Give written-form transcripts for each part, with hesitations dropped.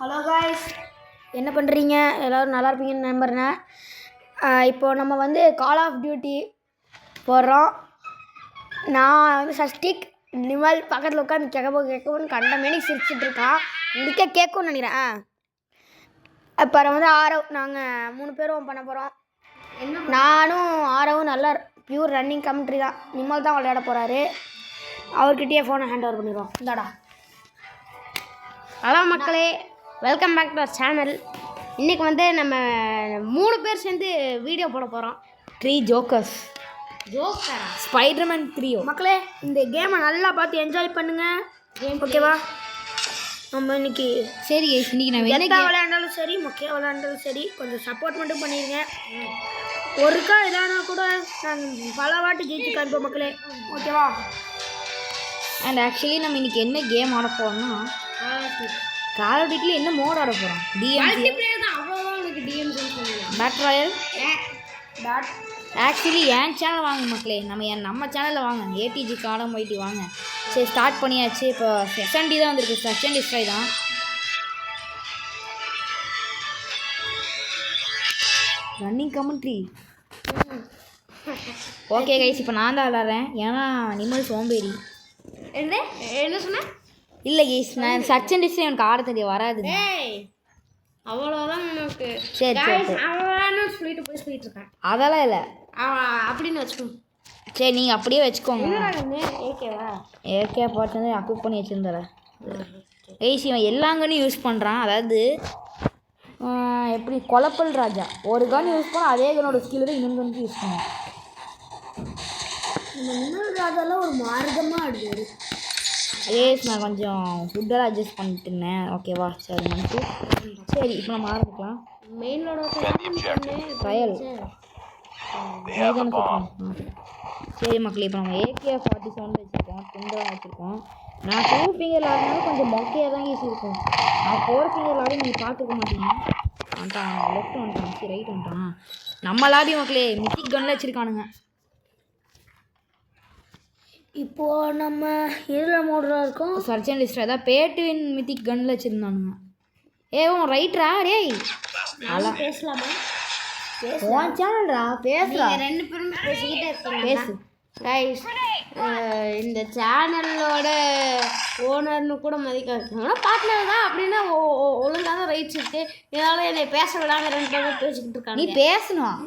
Hello guys, என்ன பண்ணுறீங்க? எல்லோரும் நல்லா இருப்பீங்கன்னு நம்புறேன். இப்போது நம்ம வந்து கால் ஆஃப் டியூட்டி போடுறோம். நான் வந்து சஷ்டிக் நிமல் பக்கத்தில் உட்காந்து கேட்கவும் கண்ட மேனி சிரிச்சிட்ருக்கான். இன்றைக்கே கேட்கும்னு நினைக்கிறேன். அப்புறம் வந்து ஆரவ், நாங்கள் 3 பேரும் பண்ண போகிறோம். நானும் ஆரவும் நல்லா பியூர் ரன்னிங் கமெண்ட்ரி தான். நிமல் தான் விளையாட போகிறாரு. அவர்கிட்டயே ஃபோனை ஹேண்ட் ஓவர் பண்ணிடுவோம். இந்தாடா. ஹலோ மக்களே, welcome back to our channel. இன்றைக்கி வந்து நம்ம 3 பேர் சேர்ந்து வீடியோ போட போகிறோம். 3 ஜோக்கர்ஸ். ஸ்பைடர்மேன் 3. மக்களே, இந்த கேமை நல்லா பார்த்து என்ஜாய் பண்ணுங்கள், ஓகேவா? நம்ம இன்னைக்கு சரி இன்னைக்கு நம்ம எந்த விளையாண்டாலும் சரி, மொக்கையாக விளையாண்டாலும் சரி, கொஞ்சம் சப்போர்ட் மட்டும் பண்ணிடுங்க. ஒருக்கா இதானா கூட நாங்கள் பல வாட்டி ஜெயிச்சு காண்போம் மக்களே, ஓகேவா? அண்ட் ஆக்சுவலி நம்ம இன்றைக்கி என்ன கேம் ஆட போகிறோம்னா, கால் ஆஃப் டியூட்டியில் என்ன மோட் ஆட போகிறோம்? டிஎம்சி பேட் ராயல். ஆக்சுவலி என் சேனல் வாங்க மக்களே, நம்ம சேனலில் வாங்க, ஏடிஜி காலம் போயிட்டு வாங்க. சரி, ஸ்டார்ட் பண்ணியாச்சு. இப்போ செகண்ட் தான் வந்துருக்கு, செகண்ட் டிஸ்ட்ரை தான். Running commentary. ஓகே கைஸ், இப்போ நான் தான் விளாட்றேன். ஏன்னா நிமல் சோம்பேறி. என்ன சொன்ன? இல்லை கைஸ், நான் செகண்ட் டிஸ்ட்ரை எனக்கு ஆட தெரிய வராது. அவ்வளோதான் உனக்கு. சரி அவன் சொல்லிட்டு போய் சொல்லிட்டு இருக்கேன். அதெல்லாம் இல்லை, அப்படின்னு வச்சுக்கோங்க. சரி நீங்கள் அப்படியே வச்சுக்கோங்க. ஏகேவா? ஏகே பார்த்து வந்து அக்குப் பண்ணி வச்சுருந்தார கைஸ். இவன் எல்லா கன்னும் யூஸ் பண்ணுறான். அதாவது எப்படி கொலப்பல் ராஜா ஒரு கன் யூஸ் பண்ண, அதே கன்னோட ஸ்கில் இன்னொன்று கன்னுக்கு யூஸ் பண்ணுவான். இன்னொரு ராஜாலாம் ஒரு மார்க்கமாக ஆடுவார். ஏஸ் நான் கொஞ்சம் ஃபுட்டெல்லாம் அட்ஜஸ்ட் பண்ணிட்டு இருந்தேன், ஓகேவா? சரி மனசு. சரி, இப்போ நம்ம ஆரம்பிக்கலாம். மெயினோட ட்ரையல். சரி மக்களே, இப்போ நம்ம AK-47 வச்சுருக்கோம், துண்டெல்லாம் வச்சுருக்கோம். நான் 2 ஃபிங்கர் ஆடினாலும் கொஞ்சம் மொக்கையாக தான் ஈஸி இருக்கும். நான் 4 ஃபிங்கர் ஆடி நீங்கள் பார்த்துக்க மாட்டீங்க. வந்துட்டான், லெஃப்ட் வந்துட்டான், சரி ரைட் வந்துட்டான். நம்ம லாபி மக்களே மித்திக் கன்னில் வச்சுருக்கானுங்க. இப்போது நம்ம எதில் மோடில் இருக்கோம்? சர்ச்சன் லிஸ்ட் அதான் பேட்டுவின் மித்திக் கன்னில் வச்சுருந்தானுங்க. உன் ரைட்ரா டேய், நல்லா பேசலாமா? உன் சேனல்ரா, பேசுகிறா. 2 பேரும் பேசிக்கிட்டே இருக்கோம். பேசு கைஸ், இந்த சேனலோட ஓனர்னு கூட மதிக்காது, பார்ட்னர் தான். அப்படின்னா ஒழுங்காக தான் ரைட்ஸ் இருக்கு. இதனால என்னை பேச விடாம 2 பேரும் பேசிக்கிட்டு இருக்காங்க. நீ பேசணும்,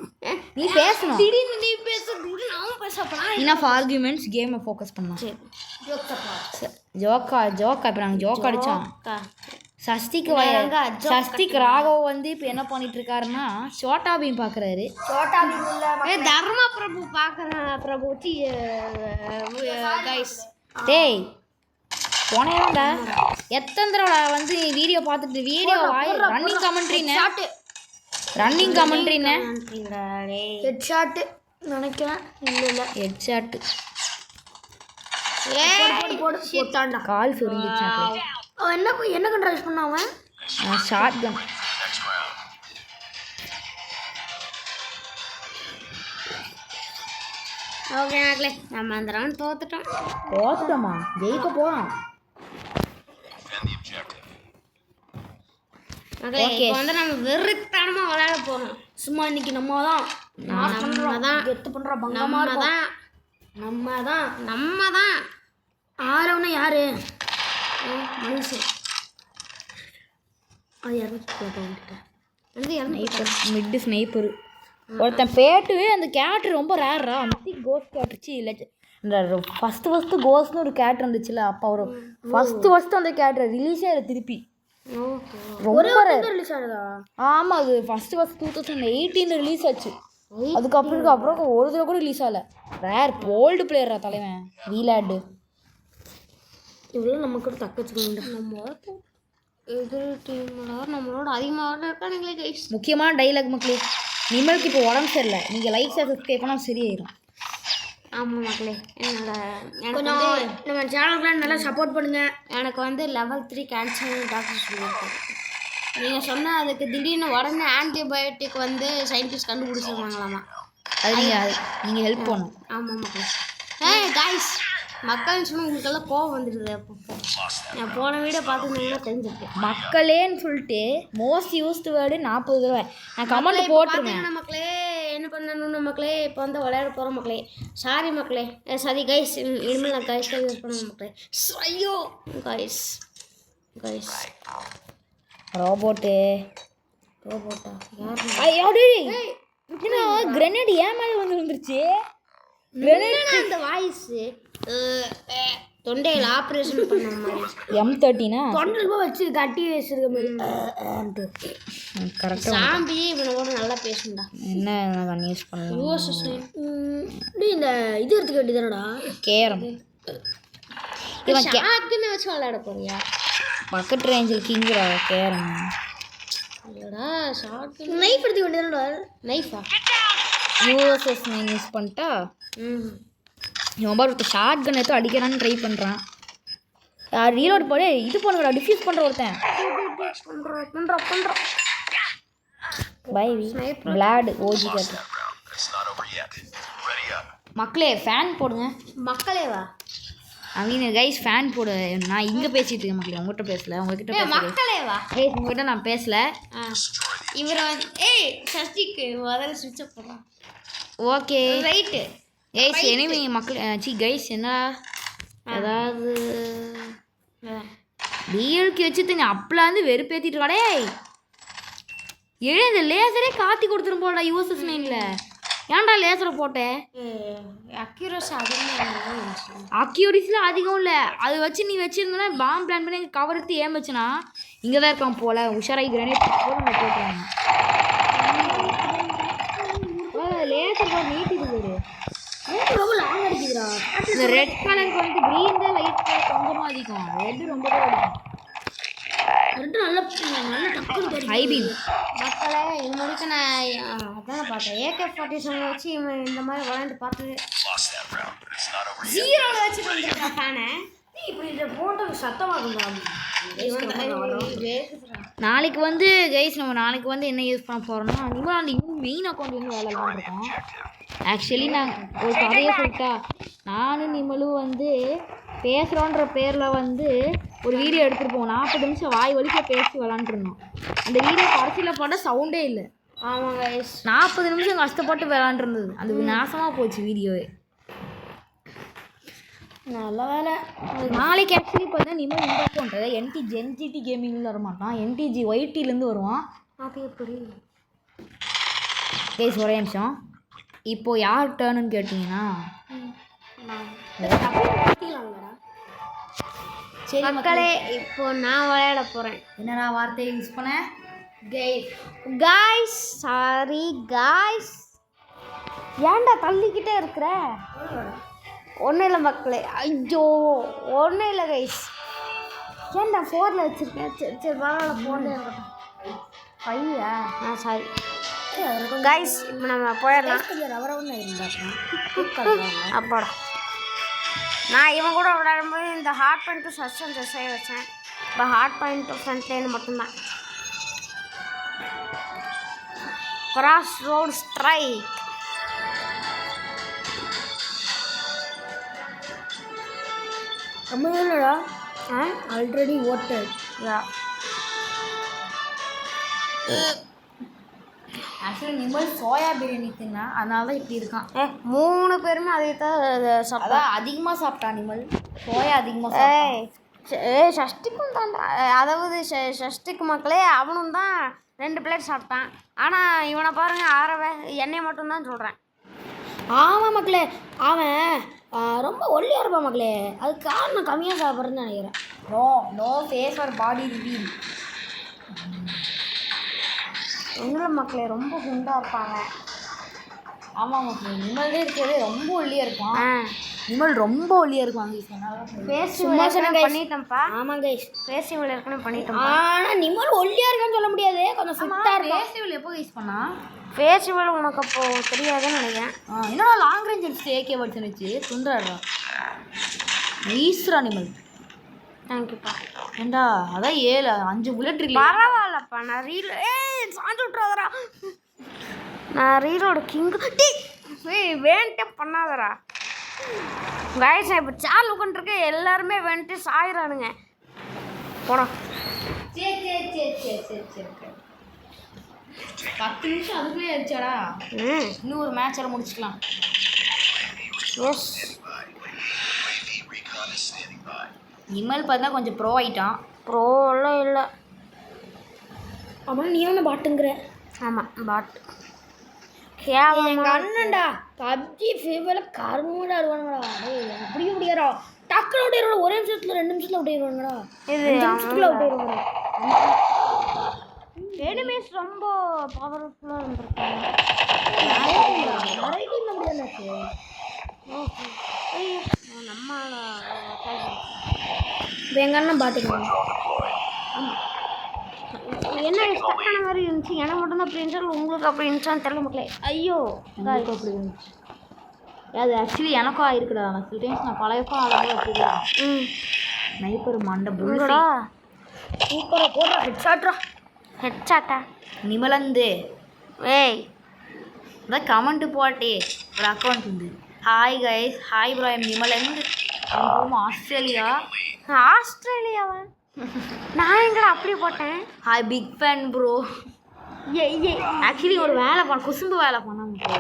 நீ பேசணும். திடீர்னு நீ பேசுறது நானும் பேசப்படா. இனஃப் ஆர்குமெண்ட்ஸ், கேமை ஃபோக்கஸ் பண்ணலாம். ஜோக்கா இப்போ நாங்கள் ஜோக்கா அடித்தோம். சஷ்டிக் ராகவ் வந்து இப்போ என்ன பண்ணிட்டு இருக்காருன்னா சோட்டா பீம் பார்க்குறாரு. சோட்டா பீம் இல்லை, தர்மா பிரபு பார்க்குறேன். பிரபு கைஸ், டேய் போனேடா எத்தனை தடவை வந்து வீடியோ பார்த்துட்டு வீடியோ ரன்னிங் கமெண்ட்ரின்னு ஹெட் ஷாட்டு நினைக்கிறேன். இல்லை ஹெட் ஷாட்டு போட்டான்டா. கால் சுருங்கிச்சு. என்ன கண்ட்ரா யூஸ் பண்ண அவன்? ஷார்ட் கன். ஓகே நாங்களே, நம்ம அந்த ரவுண்ட் தோத்துட்டோமா? ஜெயிக்க போகிறோம். ஓகே, வந்து நம்ம வெறுத்தனமாக விளையாட போகிறோம். சும்மா இன்னைக்கு நம்ம தான் கெத்து பண்ணுற பங்கமாக தான். நம்ம தான் ஆரவனா யாரு? மனுஷன். மிட்டு ஸ்னைப்பரு ஒருத்தன் பேட்டு. அந்த கேரக்டர் ரொம்ப ரேரா. மித்திக் கோஸ்ட் கேட்டுச்சு இல்லை, இந்த ஃபஸ்ட்டு கோஸ்ட்னு ஒரு கேரக்டர் இருந்துச்சுல, அப்போ அவர் ஃபஸ்ட்டு அந்த கேரக்டர் ரிலீஸே இல்லை திருப்பி. ரொம்ப ரிலீஸ் ஆகுதா? ஆமாம், அது ஃபஸ்ட்டு 2018 ரிலீஸ் ஆச்சு. அதுக்கப்புறம் ஒரு தடவை கூட ரிலீஸ் ஆகலை. ரேர் ஓல்டு பிளேயரா தலைவன் வீலாடு. இவ்வளோ நம்ம கூட தக்க வச்சுக்கணும். நம்ம எதிர் டீமோட நம்மளோட அதிகமாக இருக்கானுங்களே கைஸ். முக்கியமான டைலாக் மக்களே, நிமலுக்கு இப்போ உடம்பு சரியில்லை, நீங்கள் லைக் சப்ஸ்கிரைப் பண்ணால் சரியாயிடும். ஆமாம் மக்களே, கொஞ்சம் நம்ம சேனலுக்குலாம் நல்லா சப்போர்ட் பண்ணுங்கள். எனக்கு வந்து லெவல் 3 கேன்சர் டாக்டர் சொல்லியிருக்காரு. நீங்கள் சொன்னால் அதுக்கு திடீர்னு உடனே ஆன்டிபயோட்டிக் வந்து சயின்டிஸ்ட் கண்டுபிடிச்சிருவாங்களாமா. அது நீங்கள் ஹெல்ப் பண்ணணும். ஆமாம் மக்களே. கைஸ், மக்கள்னு சொன்னால் உங்களுக்கெல்லாம் கோவம் வந்துடுது. அப்பப்போ நான் போன வீடியோ பார்த்துருந்தீங்கன்னா தெரிஞ்சிருக்கேன். மக்களேன்னு சொல்லிட்டு மோஸ்ட் யூஸ்டு வேர்டு 40 தடவை நான் கமெண்ட் போட்டுருவேன். மக்களே என்ன பண்ணணும் மக்களே, இப்போ வந்து விளையாட போகிறோம் மக்களே. சாரி மக்களே, சாரி கைஸ், இனிமேல் நான் கைஸ் தான் யூஸ் பண்ணுவேன் மக்களே. ஐயோ கைஸ் ரோபோட்டா கிரனேட் ஏன் மேலே வந்துருந்துருச்சு. அந்த வாய்ஸு தொண்டையில் ஆப்ரேஷன் பண்ண மாதிரி M13 தொண்டை வச்சு கட்டி வச்சிருக்க மாதிரி கரெக்டாக. சாம்பி இவனோட நல்லா பேசுண்டா. என்ன கண்ணி யூஸ் பண்ணலாம். இந்த இது எடுத்துக்க வேண்டியதானடா கேரம். இவன் ஷாட்கன் வச்சு விளையாட போறியா? பக்கெட் ரேஞ்சில் கிங்குடா கேரம். இல்லடா ஷாட்கன் நைஃப் எடுத்துக்க வேண்டியதானடா. நைஃபா USS 9 யூஸ் பண்ணிட்டா. இவன் பாரு ஒருத்தர் ஷார்ட் கன் எடுத்து அடிக்கிறான்னு ட்ரை பண்ணுறான். ரீலோட் போட இது பண்ணுறா டிஃப்யூஸ் பண்ணுற ஒருத்தன். பண்ணுறோம் பைவி பிளாட் ஓஜி கேட்டு. மக்களே ஃபேன் போடுங்க. மக்களேவா அவங்க கைஸ் ஃபேன் போடு. நான் இங்கே பேசிகிட்டு இருக்கேன் மக்களே, உங்கள்கிட்ட பேசல. உங்ககிட்ட மக்களேவா கைஸ் உங்கள்கிட்ட நான் பேசல. இவரை வந்து சஷ்டிக்கு முதல்ல சுவிட்ச் ஆஃப் பண்ணலாம். ஓகே ரைட்டு கைஸ் எனிமி மக்கள் கைஸ் என்ன அதாவது டிஎல்கி வச்சு நீ அப்பெல்லாம் வந்து வெறுப்பேற்றிட்டு வாடே. இந்த லேசரே காத்தி கொடுத்துரும் போடா USS 9ல. ஏன்டா லேசரை போட்டேன்? அக்யூரிஸில் அதிகம் இல்லை. அது வச்சு நீ வச்சுருந்தனா பாம்பு பிளான் பண்ணி கவர் எடுத்து ஏன் வச்சுனா இங்கே தான் இருக்கான் போல். உஷாராகி கிரனேட் போட்டு நம்ம போட்டுருவாங்க. லேசர் போய் நீட்டிட்டு போயிடு. ரொம்ப லாங் அடிக்குதுடா. இந்த ரெட் கலருக்கு வந்து க்ரீன் தான் லைட் கலர் கொஞ்சமாக அடிக்கும். ரெட்டு ரொம்ப தான் அடிக்கும். ரெட்டு நல்ல டக்குன்னு ஹைபி மக்களே இது முடிச்சு நான் அதான் பார்த்தேன். AK-47 வச்சு இவன் இந்த மாதிரி விளையாண்டு பார்த்து 0 வச்சு வந்துருக்கான் ஃபேனை. இப்படி இதை போட்டு சத்தமாகும்டா. நாளைக்கு வந்து கைஸ் நம்ம நாளைக்கு வந்து என்ன யூஸ் பண்ண போகிறோம்னா இவன் அந்த மெயின் அக்கௌண்ட் வந்து வேலை இருக்கோம். ஆக்சுவலி நான் ஒரு கதையை சொல்லிட்டா, நானும் நிமலும் வந்து பேசுகிறோன்ற பேரில் வந்து ஒரு வீடியோ எடுத்துருப்போம். 40 நிமிஷம் வாய் வலிக்க பேசி விளாண்டுருந்தோம். அந்த வீடியோ கடைசியில் போட்டால் சவுண்டே இல்லை. ஆமாங்க 40 நிமிஷம் கஷ்டப்பட்டு விளாண்டுருந்தது. அது நாசமாக போச்சு வீடியோவே. நல்ல வேலை. நாளைக்கு ஆக்சுவலி பார்த்தா நிமல் இந்த அக்கௌண்ட் NTG கேமிங்லேருந்து வரமாட்டான். NTG YTலேருந்து வருவான். அது எப்படி கேஸ் ஒரே நிமிஷம். இப்போது யார் டேர்னுன்னு கேட்டிங்கன்னா சரி மக்களே, இப்போ நான் விளையாட போகிறேன். என்னடா வார்த்தையை யூஸ் பண்ண? Guys sorry guys. ஏன்டா தள்ளிக்கிட்டே இருக்கிற? ஒன்றும் இல்லை மக்களே. ஐயோ ஒன்றும் இல்லை கைஸ். ஏன்டா 4ல் வச்சுருக்கேன். சரி பரவாயில்ல 4ல் இருக்கட்டும். 5ஆ? Sorry guys. இப்போ நம்ம போயிடலாம். அப்பாடா நான் இவன் கூட விளையாடும்போது இந்த ஹார்ட் பாயிண்ட் டு சஸ்டன் செய்ய வச்சேன். இப்போ hard point to front line மட்டும்தான். Cross road strike. இல்லைடா ஆல்ரெடி ஓட்டட். ஆக்சுவலி நிமல் சோயா பிரியாணி தின்னா அதனால தான் இப்படி இருக்கான். 3 பேருமே அதை தான் சாப்பிட்டா. அதிகமாக சாப்பிட்டான் நிமல். சோயா அதிகமாக சஷ்டிக்கும் தான். அதாவது சஷ்டிக்கு மக்களே அவனும் தான் 2 பிளேட் சாப்பிட்டான். ஆனால் இவனை பாருங்கள் ஆறவை எண்ணெய் மட்டும்தான் சொல்கிறேன். ஆமாம் மக்களே, அவன் ரொம்ப ஒல்லியாக இருப்பான் மக்களே. அதுக்கு காரணம் கம்மியாக சாப்பிட்றதுன்னு நினைக்கிறேன். நோ ஃபேஸ் ஆர் பாடி ரிவீல். ஒன்றும் மக்களே ரொம்ப குண்டாக இருப்பாங்க. ஆமாம் மக்களே, நிமல்லே இருக்கிறது ரொம்ப ஒல்லியாக இருப்பான். நிமல் ரொம்ப ஒல்லியாக இருப்பாங்க. பண்ணிட்டேன்ப்பா. ஆமாம் கைஸ், ஃபேஸ்டிவல் ஏற்கனவே பண்ணிட்டோம். ஆனால் நிமல் ஒல்லியாக இருக்கான்னு சொல்ல முடியாது. கொஞ்சம் ஃபிட்டாக இருக்கும். ஃபேஸ்டிவல் எப்போ யூஸ் பண்ணா? ஃபேஸ்டிவல் உனக்கு அப்போ தெரியாதுன்னு நினைக்கிறேன். என்னடா லாங் ரேஞ்ச் எடுத்து AK வச்சு வச்சு துண்டாடுறா ஈஸ்ரா நிமல். தேங்க்யூப்பா. ஏண்டா அதான் 5 புல்லட் இருக்கு. பரவாயில்லப்பா. நான் சாஞ்சு விட்றாதரா. நான் ரீலோட கிங்கு. வேண்டே பண்ணாதரா. கைஸ் இப்போ சேனல் உட்காந்துருக்கு எல்லாருமே வந்துட்டு சாயிறானுங்க போடா. சரி 10 நிமிஷம் அதுக்குள்ளே ஆயிடுச்சாடா. இன்னும் ஒரு மேட்ச் முடிச்சுக்கலாம். எஸ் நிமல் பார்த்தா கொஞ்சம் ப்ரோ ஆகிட்டான். ப்ரோலாம் இல்லை. ஆமாம் நீ ஒன்று பாட்டுங்கிற. ஆமாம் பாட்டு எங்கள் அண்ணன்டா பப்ஜி ஃபீவரில் கருமூட ஆடுவானுங்கடா. அப்படி முடியாதா டக்குனு விடையிடுவாங்க. ஒரே நிமிஷத்தில் 2 நிமிஷத்தில் விடையிடுவாங்கடா. இது நிமிஷத்தில் விடையிடுவாங்க. எனிமீஸ் ரொம்ப பவர்ஃபுல்லாக இருந்திருக்காங்க. நிறைய டீம் அப்படியாச்சு. நம்ம இப்போ எங்கள் அண்ணன் பாட்டுக்குவாங்க. ஆமாம் என்ன ஸ்டக்கான மாதிரி இருந்துச்சு. எனக்கு மட்டும்தான் அப்படி இருந்துச்சு, உங்களுக்கு அப்படி இருந்துச்சான்னு தெரியல மக்களே. ஐயோ எனக்கு அப்படி இருந்துச்சு. அது ஆக்சுவலி எனக்கும் ஆயிருக்குடா. நான் சில டைம்ஸ் நான் பழையக்கும் ஆளுங்க வச்சுருக்கேன். நைப்பர் மண்டை புல்லடா சூப்பராக போடுறா. ஹெட்ஷாட்டா நிமலந்து ஏய் அதான் கமெண்ட் போட்டே ஒரு அக்கௌண்ட் இருந்து. ஹாய் கைஸ், ஹாய் ப்ரோ, எம் நிமலந்து, ஆஸ்திரேலியாவா? நான் எங்கடா அப்படி போட்டேன். Hi big fan bro. Actually ஒரு வேலை குசும்பு வேலை பண்ணாங்க ப்ரோ.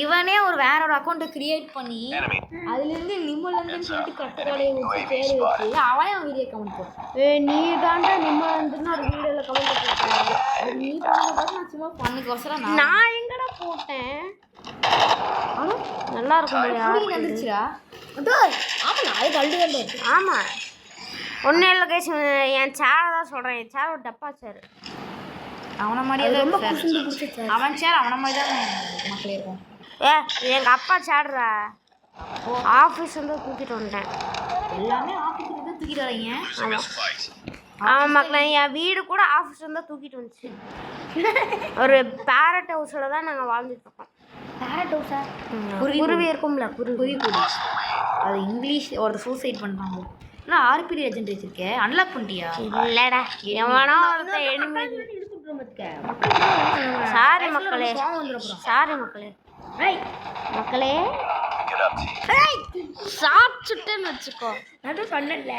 இவனே வேற ஒரு அக்கௌண்ட்டை கிரியேட் பண்ணி அதுலேருந்து நிம்மலந்துன்னு சொல்லிட்டு கட்டுக்கடையை வச்சு பேர் வச்சு அவன் வீடியோ கமெண்ட் போட்டான். நீ தாண்டா நிம்மலந்துன்னு ஒரு வீடியோவில் கமெண்ட் போட்டேன். அது நீ பண்ண நான் சும்மா பண்ணுக்கோசரம் நான் எங்கடா போட்டேன். ஆனால் நல்லா இருக்கும் வந்துருச்சுடா. ஆமாம் அது கல்டு கண்டு. ஆமாம் ஒன்றும் இல்லை கைஸ், என் சேரை தான் சொல்கிறேன். என் சேர் ஒரு டப்பா சேர். அவனை மாதிரி ரொம்ப குசுந்து பிடிச்ச அவன் சேர் அவனை மாதிரி தான் மக்களே இருக்கும். எங்கள் அப்பா சேடுறா. ஆஃபீஸ் வந்து தூக்கிட்டு வந்துட்டேன். எல்லாமே ஆஃபீஸுக்கு தான் தூக்கிட்டு வரீங்க. ஆமாம் மக்களே, என் வீடு கூட ஆஃபீஸ் வந்து தூக்கிட்டு வந்துச்சு. ஒரு பேரட் ஹவுஸில் தான் நாங்கள் வாழ்ந்துட்டுருக்கோம். பேரட் ஹவுஸா? குருவி இருக்கும்ல, குருவி. அது இங்கிலீஷ் ஒரு சூசைட் பண்ணுறாங்க. நான் ஆர்பிடி லெஜெண்ட் வச்சிருக்கேன். அன்லாக் பண்ணிட்டியா? இல்லைடா, எவனோ ஒருத்தன் எனிமி. சாரி மக்களே, சாரி மக்களே. மக்களே சாப்பிட்டுன்னு வச்சுக்கோ. அதுவும் சொன்னல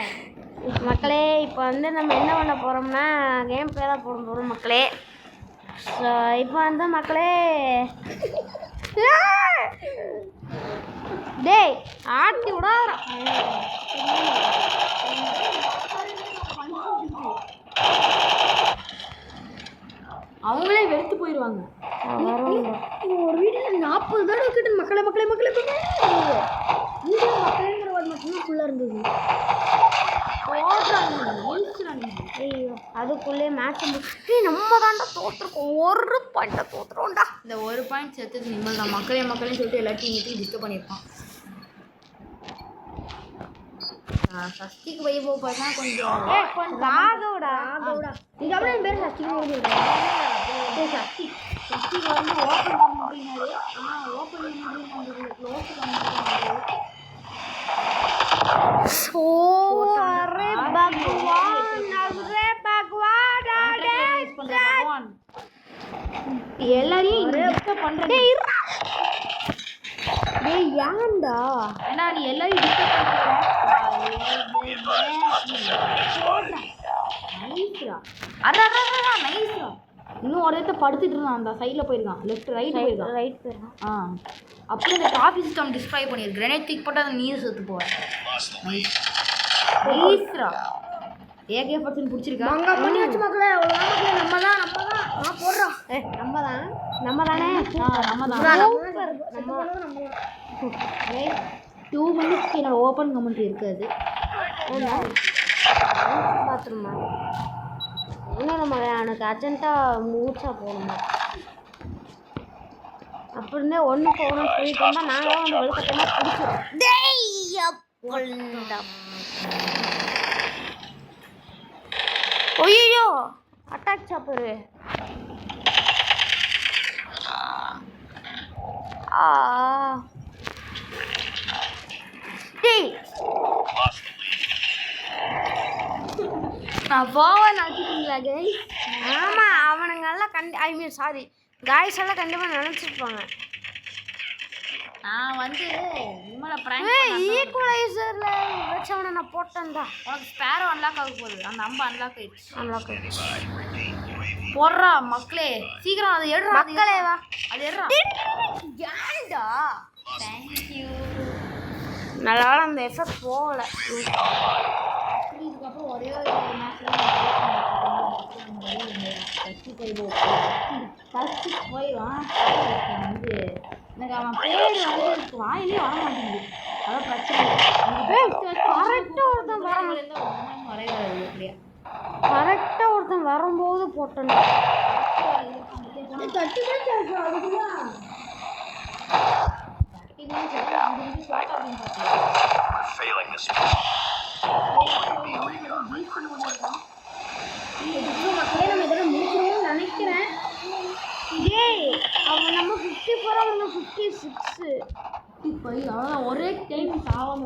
மக்களே. இப்போ வந்து நம்ம என்ன பண்ண போகிறோம்னா கேம் பிளே தான் போட போகிறோம் மக்களே. ஸோ இப்போ வந்து மக்களே டேய் ஆட்டி விடாத. அவங்களே வெறுத்து போயிடுவாங்க. ஒரு வீடியோவில் 40 தடவை கிட்ட மக்களே மக்களேங்கிற வார்டு மட்டும்தான் ஃபுல்லாக இருந்தது. ஐயோ அதுக்குள்ளே மேட்ச் நம்ம தாண்டா தோற்றுருக்கோம். ஒரு பாயிண்ட்டை தோற்றுறோம்டா. இந்த ஒரு பாயிண்ட் சேர்த்தது நிம்மல் தான். மக்களையும் சொல்லிட்டு எல்லாத்தையும் டிஸ்டர்ப் பண்ணியிருப்பான். சஷ்டிக்கு போய் பார்த்தா கொஞ்சம் ராகவுடா. இது அப்படியே என் பேர் சஷ்டிக்கு சஷ்டி சஷ்டிக்கு வந்து ஓப்பன் பண்ண அப்படின்னாரு. ஆனால் ஓப்பன் பண்ண க்ளோஸ் பண்ண எல்லாரையும் டிஸ்டர்ப் பண்றேன். டேய் ஏன்டா? ஏன்னா நீ எல்லாரையும் டிஸ்டர்ப் பண்ற. நைஸ்ரா. அட நைஸ்ரா. இன்னும் ஒரு இடத்துல படுத்துட்டு இருந்தான். அந்த சைடில் போயிருக்கான். லெஃப்ட் ரைட் போயிருக்கான். அப்படியே அந்த டிராஃபிக் சிஸ்டம் டிஸ்ட்ராய் பண்ணிடு. கிரனேட் தூக்கி போட்டு அந்த நீர் செத்து போவேன். நைஸ்ரா. AK-47 பிடிச்சிருக்கா? அங்கே பண்ணியாச்சு மக்களே. நம்ம தான் நான் போடுறோம். நம்ம தானே 2 minutes என்னோட ஓப்பன் கமெண்ட் இருக்காது. பார்த்துருமா இன்னும் நம்ம எனக்கு அர்ஜென்ட்டாக மூச்சா போகணுமா? அப்படி இருந்தே ஒன்று போகணும்னு சொல்லிட்டு இருந்தால் நாங்களும் அந்த வெளுக்கட்டமாக பிடிச்சிடும். ஐயோ அட்டாக் சாப்பரு. டேய் நான் போவேன் ஆக்கிட்டீங்களா கைஸ்? ஆமாம் அவனுங்கெல்லாம் ஐ மீன் சாரி காய்ஸ் எல்லாம் கண்டிப்பாக நினச்சிருப்பாங்க. நான் வந்து விமலை பிராங்க் ஈக்குவலைசர்ல வச்சவனை நான் போட்டேன்டா. உனக்கு ஸ்பேரோ அன்லாக் ஆக போகுது. அந்த அம்பு அன்லாக் ஆயிடுச்சு. அன்லாக் ஆயிடுச்சு. போடுறா மக்களே, சீக்கிரம் அதை எடுறா. மக்களே வா, அது எடுறா. ஏன்டா? தேங்க்யூ. நல்ல அந்த எஃபெக்ட் போகல. இதுக்கப்புறம் ஒரே ஒரு மேட்ச் போயிடுவான். வந்து எனக்கு அவன் பேர் வந்து எனக்கு வாயிலே வர மாட்டேங்குது. அதான் பிரச்சனை. கரெக்டாக ஒருத்தன் கரெக்டாக ஒருத்தன் வரும்போது போட்டேன். நினைக்கிறேன். அவன் நம்ம 54 அவங்க 56 அவ்வளோதான். ஒரே டைம் சாவாம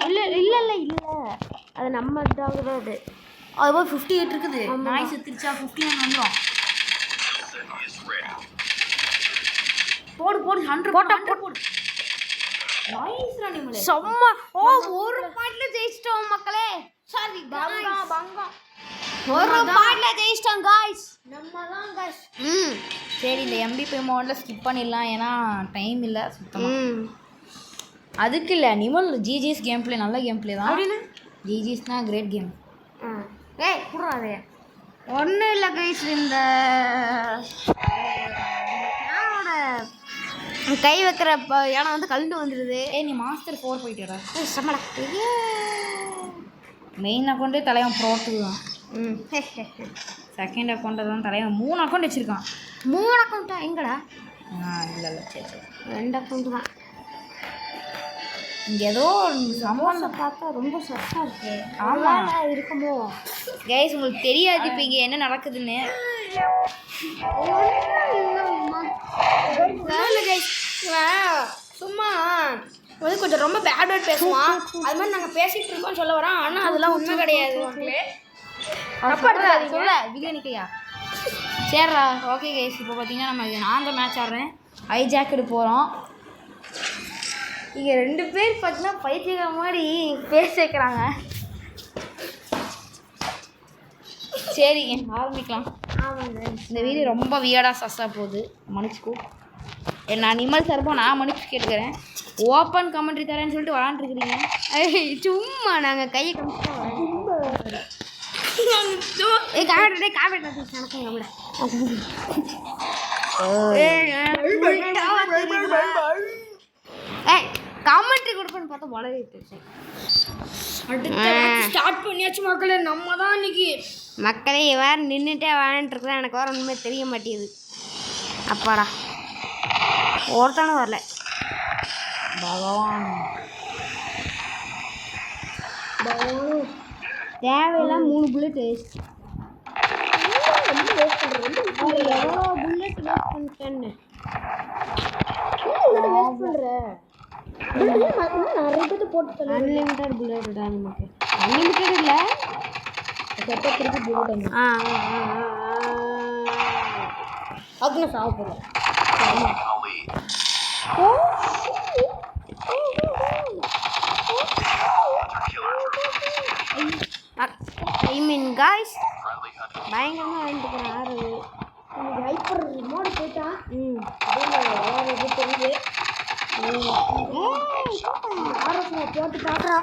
இல்லை அது நம்ம இதாகுது. அது போய் 58 இருக்குது. நாய் செத்துருச்சா 51 வந்துடும். போடு 100 போடு. நாய்ஸ் ராணி மலை சும்மா ஒரு பாயிண்ட்ல ஜெயிச்சிட்டோம் மக்களே. சாரி பங்கம் ஒரு பாயிண்ட்ல ஜெயிச்சிட்டோம் गाइस. நம்ம தான் गाइस. சரி, இந்த MVP மோட்ல ஸ்கிப் பண்ணிடலாம். ஏன்னா டைம் இல்லை சுத்தமாக. அதுக்கு இல்லை, நிமல் ஜிஜிஎஸ் கேம் பிளே நல்ல கேம் பிளே தான். ஜிஜிஎஸ்னா கிரேட் கேம். ஏய் குடுறாதே. ஒன்றும் இல்லை கைஸ், இந்த யானோட கை வைக்கிற யானை வந்து கழுண்டு வந்துடுது. நீ மாஸ்டர் 4 போயிட்டுடா. சம்மடா மெயின் அக்கௌண்ட்டே தலைவன் ப்ரோட்டு தான். செகண்ட் அக்கௌண்ட்டை தான் தலைவன் 3 அக்கௌண்ட் வச்சுருக்கான். 3 அக்கௌண்ட்டா? எங்கடா? இல்லை சரி 2 அக்கௌண்ட் தான். இங்கே ஏதோ சம்பவம் பார்த்தா ரொம்ப சத்தம் இருக்கு. ஆமாம் இருக்குமோ கைஸ், உங்களுக்கு தெரியாது இப்போ இங்கே என்ன நடக்குதுன்னு. சும்மா வந்து கொஞ்சம் ரொம்ப பேட் வேர்ட் பேசுவான். அது மாதிரி நாங்கள் பேசிகிட்டு இருக்கோம்னு சொல்ல வரோம். ஆனால் அதெல்லாம் உண்மை கிடையாது. சொல்ல விகனிக்கையா சரிடா. ஓகே கைஸ், இப்போ பார்த்தீங்கன்னா நான் தான் மேட்ச் ஆடுறேன். ஐஜாக்கெடு போகிறோம். இங்கே 2 பேர் பார்த்தீங்கன்னா பைத்தியக்கார மாதிரி பேச வைக்கிறாங்க. சரிங்க, ஆரம்பிக்கலாம். ஆமாங்க, இந்த வீடியோ ரொம்ப வியர்டாக சஸ்ஸாக போகுது, மன்னிச்சுக்கோ. நான் நிமல் சார்பாக நான் மன்னிச்சு கேட்டுக்கிறேன். ஓப்பன் கமெண்ட்ரி தரேன்னு சொல்லிட்டு விளாண்டுருக்குறீங்க. சும்மா நாங்கள் கையை கமெண்ட்ரி கொடுப்பேன்னு பார்த்தா வளரிட்டு ஸ்டார்ட் பண்ணியாச்சு மக்களே. நம்ம தான் இன்னைக்கு மக்களே வேறு நின்றுட்டே விளையாண்டுருக்குறேன். எனக்கு வேறு ஒன்றுமே தெரிய மாட்டேங்குது. அப்பாடா ஒருத்தானும் வரல. பகவான் தேவையெல்லாம் 3 புல்லட் வேஸ்ட். எவ்வளோ புல்லட் வேஸ்ட் பண்ணிட்டேன்னு வேஸ்ட் பண்ணுறேன். நிறைய பேர் போட்டு அன்லிமிட்டட் புல்லட் தான் நமக்கு. அன்லிமிட்டட் இல்லை, திருப்பி புல்லட். அதுன்னு சாப்பிடுறேன். ஐ மீன் காய்ஸ் பயங்கரமாக விளையாண்டுக்கிறேன். ஆறு எனக்கு ஹைப்பர் மோடு போயிட்டா. தெரியுது போட்டு பார்க்குறா.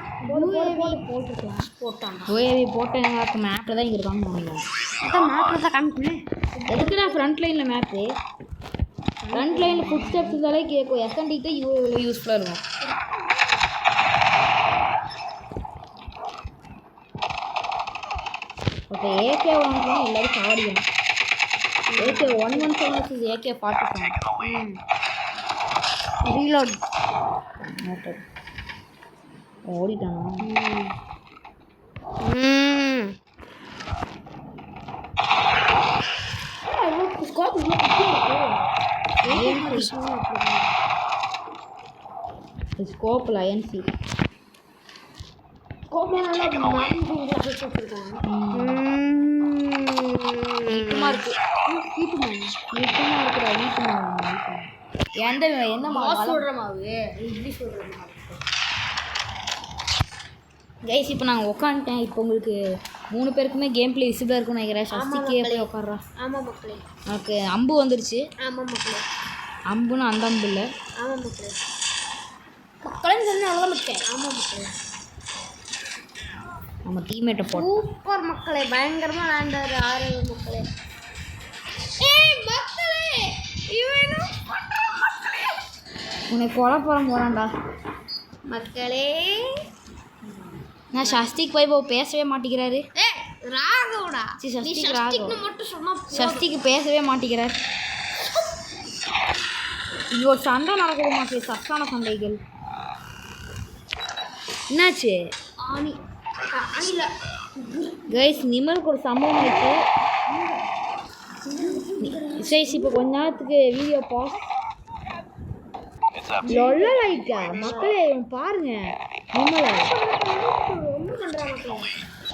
ஓஏவி போட்டேன். மேப்பில் தான் இங்கே இருக்கான்னு அதான் மேப்பில் தான் காமிக்கணும். எதுக்கு நான் ஃப்ரண்ட் லைனில் மேப்பு? ஃப்ரண்ட் லைனில் ஃபுட் ஸ்டெப்ஸ் இருந்தாலே கேட்கும். எஸ்என்டி தான் யூஏவில் யூஸ்ஃபுல்லாக இருக்கும். இப்போ AK 1 எல்லாரும் சாடிக்கணும். AK 117 AK 47 ரீலோட் ஓடிட்டானா? ஸ்கோப்பில் ஐஎன்சி கோபம் நல்லா நீட்டமாக இருக்கு நீட்டமாக இருக்குடா நீட்டமாக எந்த என்ன மாவு சொல்கிற மாவு இட்லி சொல்கிற மாவு கைஸ் இப்போ நாங்கள் உட்காந்துட்டேன். இப்போ உங்களுக்கு 3 பேருக்குமே கேம் பிளே விசிபிளாக இருக்கும்னு நினைக்கிறேன். சஸ்திக்கே போய் உட்காடுறா. ஆமாம் மக்களே. ஓகே அம்பு வந்துருச்சு. ஆமாம் மக்களே. அம்புன்னு அந்த அம்பு இல்லை. ஆமாம் மக்களே. மக்களே சொன்ன அவ்வளோ மக்களே. ஆமாம் மக்களே. நம்ம டீம்மேட்டை போட்டு சூப்பர் மக்களே. பயங்கரமாக விளையாண்டாரு 6 மக்களே. ஏய் மக்களே இவனும் மக்களே உன்னை கொலை போகிறான்டா மக்களே. நான் சஸ்திக் போய் பேசவே மாட்டேங்கிறாரு. ராகவடா சஸ்திக் ராகவ் மட்டும் சொன்னா சஸ்திக்கு பேசவே மாட்டேங்கிறார். இது ஒரு சண்டை நடக்குது மாட்டே சத்தான சண்டைகள். என்னாச்சு கைஸ் நிமலுக்கு ஒரு சம்பவம் ஆயிடுச்சு. சரி இப்போ கொஞ்ச நேரத்துக்கு வீடியோ பாஸ் லொல்லா மக்களே பாருங்க நிமலை.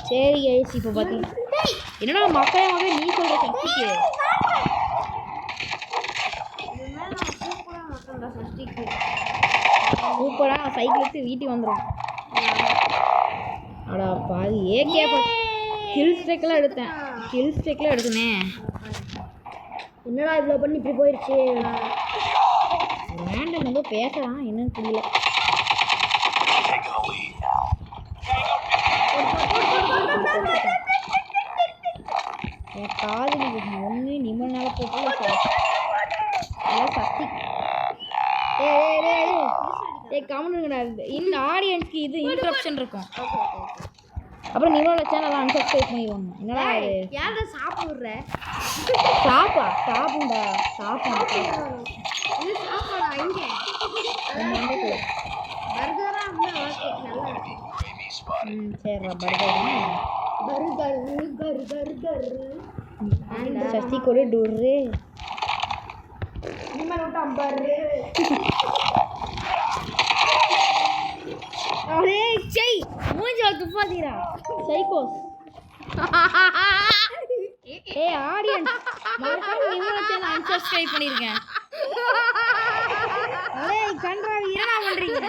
சரி கைஸ் இப்போ பார்த்தீங்கன்னா என்னடா மக்களே நீ சொல்கிற சக்திக்கு சூப்பராக சைக்கிள் எடுத்து வீட்டுக்கு வந்துடும். அடா பாதி ஏகே கில் ஸ்ட்ரைக்கெலாம் எடுத்தனே. என்னடா இவ்வளோ பண்ணி இப்படி போயிடுச்சு. ரேண்டம் வந்து பேசலாம் என்னன்னு தெரியல. என் காது ஒன்று நிம்மனால போட்டு சக்தி கவனிங்கடா. இந்த ஆடியன்ஸ்க்கு இது இன்ட்ரப்ஷன் இருக்கும். அப்புறம் நிமலோட சேனல் அன்சப்ஸ்கிரைப் பண்ணிடுவாங்க. என்னடா அது யாரை சாப்பிடுற சாப்பிடுண்டா இது சாப்பாடா இங்கே பர்கரா நல்லா சரிடா பர்கர் சஸ்தி கூட டூரு மூஞ்சி துப்பாதீரா சைக்கோஸ். ஆடியன்ஸ் மறக்காம நிமலோட சேனல் அன்சப்ஸ்கிரைப் பண்ணிருக்கேன். கன்றாவி என்ன பண்றீங்க?